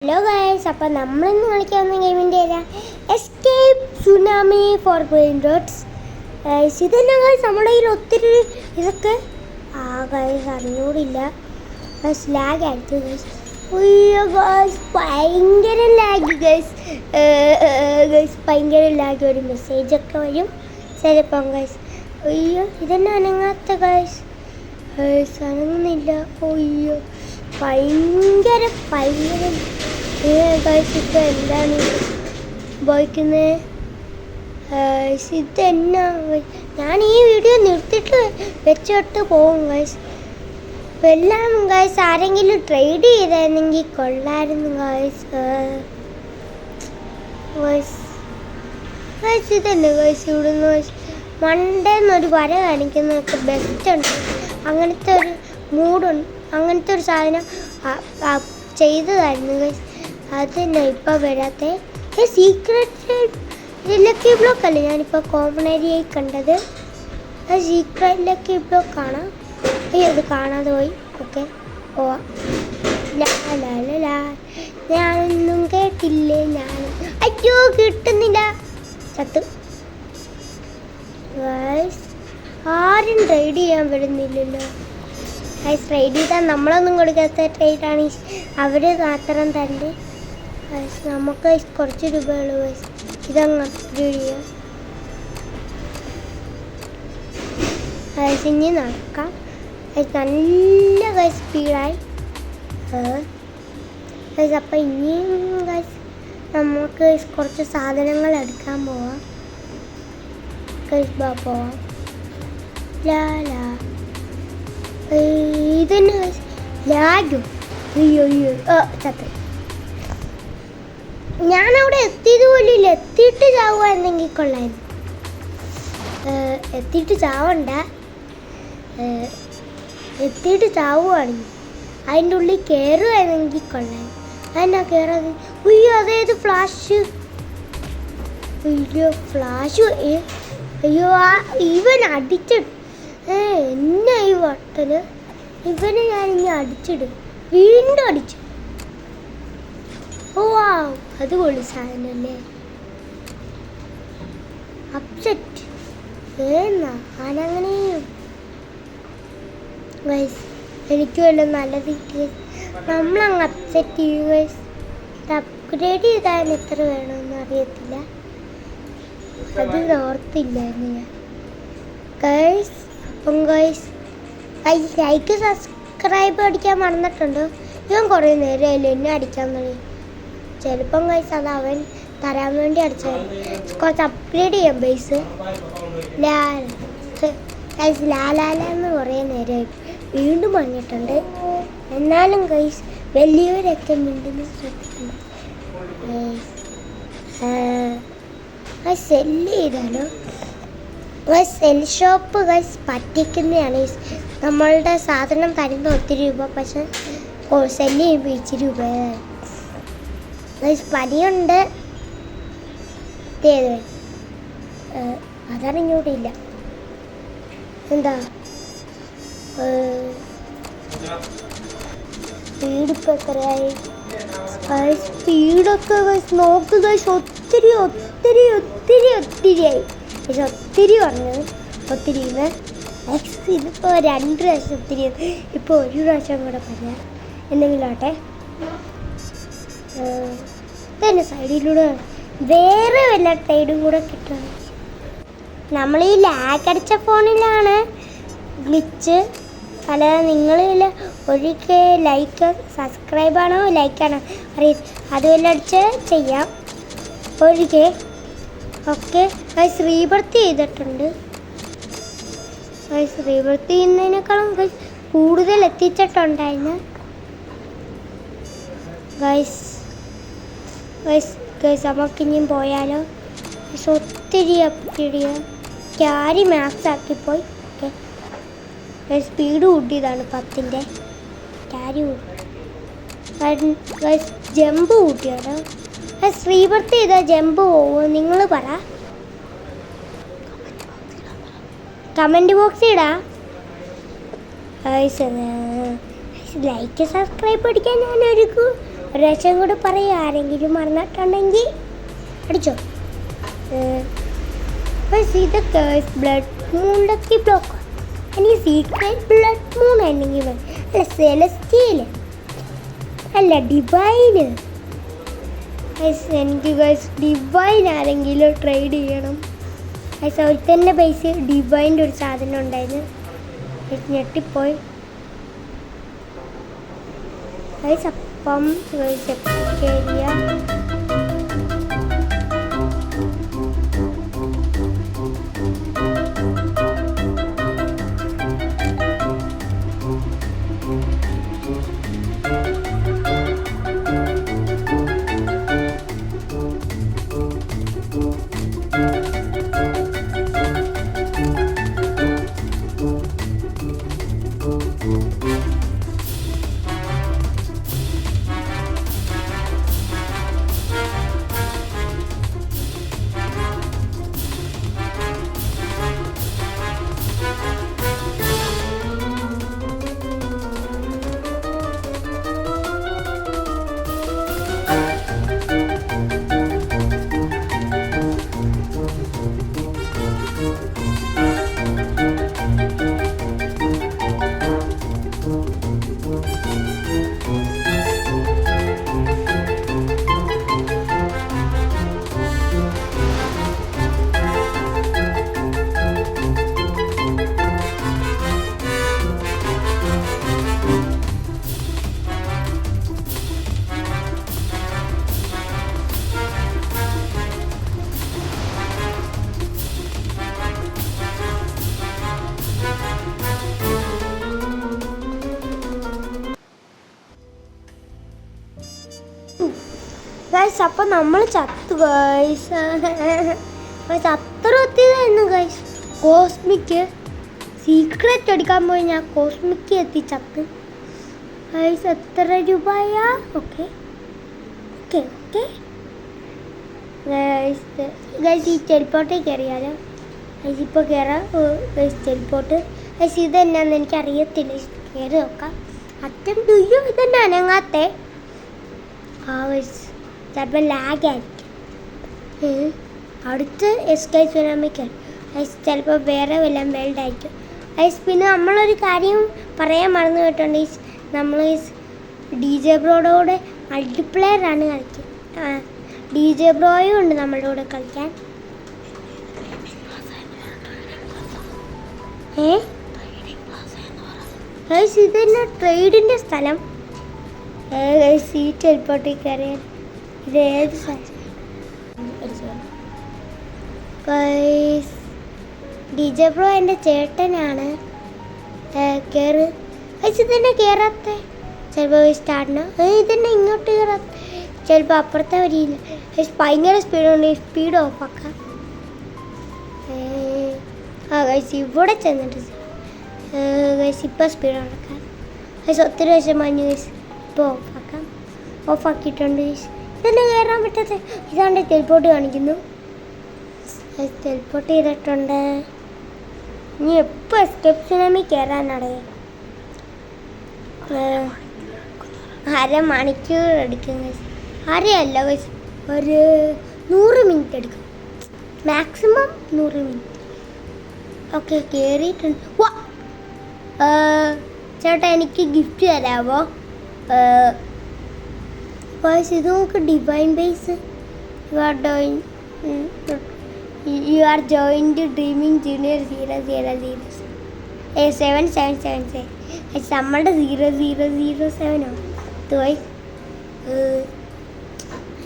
Hello guys, അപ്പം നമ്മളിന്ന് കളിക്കാവുന്ന ഗെയിമിൻ്റെ ഏതാ എസ്കേപ്പ് സുനാമി ഫോർ ബ്രെയിൻ റോട്ട്സ്. ഇതെന്നാ ഗൈസ്, നമ്മുടെ കയ്യിൽ ഒത്തിരി ഇതൊക്കെ ഗൈസ് അറിഞ്ഞൂടില്ല. ഗൈസ് ലാഗ് ആയിട്ട് ഗൈസ്, അയ്യോ ഗൈസ് ഭയങ്കര ലാഗ് ഗൈസ്. ഗൈസ് ഭയങ്കര ലാഗ്, ഒരു മെസ്സേജൊക്കെ വരും ചിലപ്പം ഗൈസ്. അയ്യോ ഇതെന്നാ അനങ്ങാത്ത ഗൈസ്, ഗൈസ് അനങ്ങുന്നില്ല. അയ്യോ ഭയങ്കര ഗൈസ്, ഇത് എന്താണ് ഉപയോഗിക്കുന്നത്? ഇതെന്നാ? ഞാൻ ഈ വീഡിയോ നിർത്തിയിട്ട് വെച്ചിട്ട് പോകും ഗൈസ്. അപ്പം എല്ലാം ഗൈസ് ആരെങ്കിലും ട്രേഡ് ചെയ്തായിരുന്നെങ്കിൽ കൊള്ളായിരുന്നു ഗൈസ്. ഗൈസ് ഇതന്നെ ഗൈസ്, ഇവിടുന്ന് ഗൈസ് മണ്ടേന്നൊരു വര കാണിക്കുന്നതൊക്കെ ബെസ്റ്റ് ഉണ്ട്. അങ്ങനത്തെ ഒരു മൂടുണ്ട്, അങ്ങനത്തെ ഒരു സാധനം ചെയ്തതായിരുന്നു ഗൈസ്. അത് തന്നെ ഇപ്പം വരാത്ത സീക്രട്ട് ലക്കി ബ്ലോക്ക് അല്ലേ ഞാനിപ്പോൾ കോമൺ ഏരിയയിൽ കണ്ടത്. സീക്രട്ട് ലക്കി ബ്ലോക്ക് കാണാം. അത് കാണാതെ പോയി. ഓക്കെ പോവാം. ഞാനൊന്നും കേട്ടില്ലേ, അയ്യോ കിട്ടുന്നില്ല, ചത്ത് ഗൈസ്. ആരും ട്രേഡ് ചെയ്യാൻ വരുന്നില്ലല്ലോ ഗൈസ്. ട്രേഡ് ചെയ്താൽ നമ്മളൊന്നും കൊടുക്കാത്ത ട്രേഡാണ് അവർ മാത്രം തന്നെ ഗൈസ്. നമുക്ക് കുറച്ച് രൂപയുള്ളൂ ഗൈസ്. ഇതങ്ങ് ട്രേഡ് ചെയ്യാം ഗൈസ്. ഇനി നടക്കാം ഗൈസ്, നല്ല ഗൈസ് സ്പീഡായി ഗൈസ്. അപ്പം ഇനിയും ഗൈസ് നമുക്ക് കുറച്ച് സാധനങ്ങൾ എടുക്കാൻ പോവാം ഗൈസ്. പോവാം. ഇതന്നെ ലാഗും. അയ്യോ ചത്ത. ഞാനവിടെ എത്തിയത് പോലും ഇല്ല. എത്തിയിട്ട് ചാവുകയായിരുന്നെങ്കിൽ കൊള്ളായിരുന്നു. എത്തിയിട്ട് ചാവണ്ട, എത്തിയിട്ട് ചാവുകയാണെങ്കിൽ അതിൻ്റെ ഉള്ളിൽ കയറുകയായിരുന്നെങ്കിൽ കൊള്ളായിരുന്നു. അതെന്നാ കയറാതെ? അയ്യോ അതേത് ഫ്ലാഷ്? അയ്യോ ഫ്ലാഷ്. അയ്യോ ഇവൻ അടിച്ചിട്ട് എന്നാ ഈ വട്ടന്. ഇവനെ ഞാനിനി അടിച്ചിടും, വീണ്ടും അടിച്ചു. ഓ അത് പൊളി സാധനല്ലേ. അപ്സെറ്റ് എന്നാ ഞാനങ്ങനെയും ഗൈസ്. എനിക്ക് വല്ലതും നല്ലത് നമ്മളങ്ങ് അപ്സെറ്റ് ചെയ്യും ഗൈസ്. അപ്ഗ്രേഡ് ചെയ്താൽ എത്ര വേണമെന്ന് അറിയത്തില്ല, അത് ഓർത്തില്ലായിരുന്നു ഞാൻ ഗൈസ്. അപ്പം ഗൈസ് ലൈക്ക് സബ്സ്ക്രൈബ് അടിക്കാൻ മറന്നിട്ടുണ്ടോ? ഇവൻ കുറേ നേരമല്ലേ എന്നെ അടിക്കാൻ തുടങ്ങി. ചിലപ്പം ഗൈസ് അത് അവൻ തരാൻ വേണ്ടി അടിച്ചാൽ കുറച്ച് അപ്ഗ്രേഡ് ചെയ്യാം ബേസ്. ഗൈസ് ലാലാലെന്ന് കുറേ നേരമായി വീണ്ടും പറഞ്ഞിട്ടുണ്ട്. എന്നാലും ഗൈസ് വലിയവരൊക്കെ വീണ്ടും ശ്രദ്ധിക്കണം. സെല്ല് ചെയ്താലോ? സെൽ ഷോപ്പ് ഗൈസ് പറ്റിക്കുന്നതാണ്. നമ്മളുടെ സാധനം തരുന്ന ഒത്തിരി രൂപ, പക്ഷെ സെല്ല് ചെയ്യുമ്പോൾ ഇച്ചിരി രൂപയാണ് ഗൈസ്. പനിയുണ്ട്, അതറിഞ്ഞൂടില്ല എന്താ. സ്പീഡിപ്പോൾ എത്രയായി? സ്പീഡൊക്കെ ഗൈസ് നോക്ക് ഗൈസ്, ഒത്തിരി ഒത്തിരി ഒത്തിരി ഒത്തിരിയായി ഗൈസ്. ഒത്തിരി പറഞ്ഞത് ഒത്തിരി. ഇതിപ്പോൾ 2 പ്രാവശ്യം ഒത്തിരി, ഇപ്പോൾ 1 പ്രാവശ്യം കൂടെ പറയാം എന്തെങ്കിലും ആട്ടെ. തന്നെ സൈഡിലൂടെ വേറെ വല്ല ട്രേഡും കൂടെ കിട്ടണം. നമ്മൾ ഈ ലാഗ് അടിച്ച ഫോണിലാണ് ഗ്ലിച്ച്. അല്ലാതെ നിങ്ങൾ ഒരിക്കൽ ലൈക്ക് സബ്സ്ക്രൈബാണോ ലൈക്കാണോ അത് വല്ല അടിച്ച് ചെയ്യാം ഒരിക്കൽ. ഓക്കെ ഗൈസ് റീബർത്ത് ചെയ്തിട്ടുണ്ട് ഗൈസ്. റീബർത്ത് ചെയ്യുന്നതിനേക്കാളും ഗൈസ് കൂടുതൽ എത്തിച്ചിട്ടുണ്ടായിരുന്നു ഗൈസ്. ഗൈസ് ഗൈസ് നമുക്കിനിയും പോയാലോ? ഒത്തിരി അപ്ഗ്രേഡ് ക്യാരി മാക്സ് ആക്കിപ്പോയി. ഓക്കെ സ്പീഡ് കൂട്ടിയതാണ് 10ൻ്റെ ക്യാരി കൂട്ടി ഗൈസ്. ജമ്പ് കൂട്ടിയാണ് ഗൈസ്. റീബർത്ത് ചെയ്താൽ ജമ്പ് പോവുമോ നിങ്ങൾ പറ, കമൻറ്റ് ബോക്സിൽ ഇടാം ഗൈസ്. ലൈക്ക് സബ്സ്ക്രൈബ് അടിക്കാൻ ഞാനൊരുക്കും. ഒരു ലക്ഷം കൂടി പറയും. ആരെങ്കിലും മറന്നിട്ടുണ്ടെങ്കിൽ അടിച്ചോ. ഇതൊക്കെ ബ്ലഡ് മൂൺ ലക്കി ബ്ലോക്ക്. എനിക്ക് സീക്രട്ട് ബ്ലഡ് മൂൺ അല്ലെങ്കിൽ അല്ല സെലസ്റ്റിയൽ അല്ല ഡിവൈന്. എനിക്ക് ഡിവൈൻ ആരെങ്കിലും ട്രേഡ് ചെയ്യണം. ഒരുത്തൻ്റെ പൈസ ഡിവൈൻ്റെ ഒരു സാധനം ഉണ്ടായിരുന്നു. ഞെട്ടിപ്പോയി. അപ്പം ഏരിയ ഗൈസ്. അപ്പം നമ്മൾ ചത്തു ഗൈസ്. അത്ര എത്തിയതായിരുന്നു ഗൈസ്. കോസ്മിക്ക് സീക്രറ്റ് എടുക്കാൻ പോയി ഞാൻ കോസ്മിക്ക് എത്തി ചത്ത് ഗൈസ്. എത്ര രൂപയാ? Okay okay okay guys. Guys ഈ ടെലിപ്പോർട്ടിൽ കയറിയാലോ ഗൈസ്? ഇപ്പോൾ കയറാം ഗൈസ്. ടെലിപ്പോർട്ട് ഗൈസ് ഇതെന്നാന്ന് എനിക്കറിയത്തില്ല. കയറി നോക്കാം. അറ്റം ദുയ്യോ ഇതെന്നെ അനങ്ങാത്തേ. ആ ഗൈസ് ചിലപ്പോൾ ലാഗായിരിക്കും. അടുത്ത് എസ്കേ സുനാമിക്ക് ചിലപ്പോൾ വേറെ വല്ല വേൾഡായിരിക്കും ഐസ്. പിന്നെ നമ്മളൊരു കാര്യം പറയാൻ മറന്നു കേട്ടുണ്ട്. നമ്മൾ DJ ബ്രോയുടെ മൾട്ടിപ്ലെയറാണ് കളിക്കുക. DJ ബ്രോയും ഉണ്ട് നമ്മളുടെ കൂടെ കളിക്കാൻ. ഗൈസ് ഇതന്നെ ട്രേഡിൻ്റെ സ്ഥലം. സീറ്റ് എൽപ്പോട്ടിൽ കയറിയാൽ ഇത് ഏത് സ്ഥലം? ഗൈസ് DJ ബ്രോ എൻ്റെ ചേട്ടനാണ്. കയറ് ഗൈസ്. ഇതന്നെ കയറാത്ത ചിലപ്പോൾ സ്റ്റാർട്ടിന് ഇതന്നെ ഇങ്ങോട്ട് കയറാത്ത ചിലപ്പോൾ അപ്പുറത്തെ വരിയില്ല. ഭയങ്കര സ്പീഡുണ്ട്. സ്പീഡ് ഓഫാക്കാം. ആ ഗൈസ് ഇവിടെ ചെന്നിട്ട് ഗൈസ് ഇപ്പോൾ സ്പീഡ് നടക്കാം ഗൈസ്. ഒത്തിരി വശം മഞ്ഞ് ഗൈസ്. ഇപ്പോൾ ഓഫാക്കാം. ഓഫാക്കിയിട്ടുണ്ട് ഗൈസ്. ഇതന്നെ കയറാൻ പറ്റാത്ത ഇതാണ്ട് ടെലിപ്പോർട്ട് കാണിക്കുന്നു. ടെലിപ്പോർട്ട് ചെയ്തിട്ടുണ്ട്. ഇനി എപ്പോൾ എസ്കേപ്പ് സുനാമി കയറാനടയാം. അരമണിക്കൂർ എടുക്കും ഗൈസ്. അരയല്ല ഗൈസ്, ഒരു 100 മിനിറ്റ് എടുക്കും. Maximum 100 minute. ഓക്കെ കയറിയിട്ടുണ്ട്. വാ ചേട്ടാ എനിക്ക് ഗിഫ്റ്റ് തരാമോ? ഗൈസ് ഇത് നോക്ക്. Divine base. You are joined dreaming junior 000 777. നമ്മളുടെ 0007 പോയി.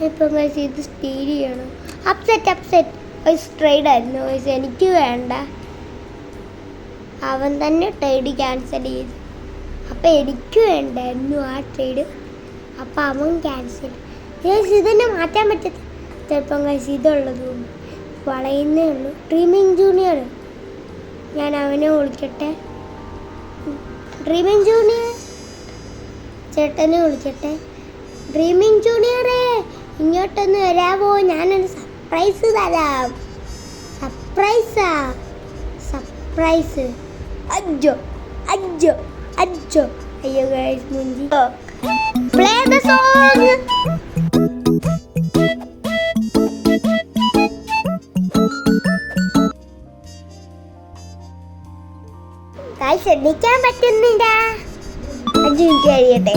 ഇപ്പം ഗൈസ് ഇത് സ്റ്റീൽ ചെയ്യണം. അപ്സെറ്റ് വൈസ് ട്രേഡ് ആയിരുന്നു വൈസ്. എനിക്ക് വേണ്ട. അവൻ തന്നെ ട്രേഡ് ക്യാൻസൽ ചെയ്തു. അപ്പം എനിക്ക് വേണ്ടായിരുന്നു ആ ട്രേഡ്. അപ്പം അവൻ ക്യാൻസൽ. ഗൈസ് ഇതന്നെ മാറ്റാൻ പറ്റത്തില്ല. ചിലപ്പം ഗൈസ് ഇതുള്ളത് വളയുന്നേ ഉള്ളൂ. ഡ്രീമിങ് ജൂനിയർ ഞാൻ അവനെ വിളിക്കട്ടെ. ഡ്രീമിങ് ജൂനിയർ ചേട്ടനെ വിളിക്കട്ടെ. ഡ്രീമിങ് ജൂനിയറേ ഇങ്ങോട്ടൊന്ന് വരാമോ? ഞാനൊരു സർപ്രൈസ് തരാം. സർപ്രൈസ്. അജ്ജോ അയ്യോ guys മുഞ്ചി. Play the song. Guys, ശ്രദ്ധിക്കാൻ പറ്റുന്നില്ല. 5 മിനിറ്റ് കഴിയട്ടെ.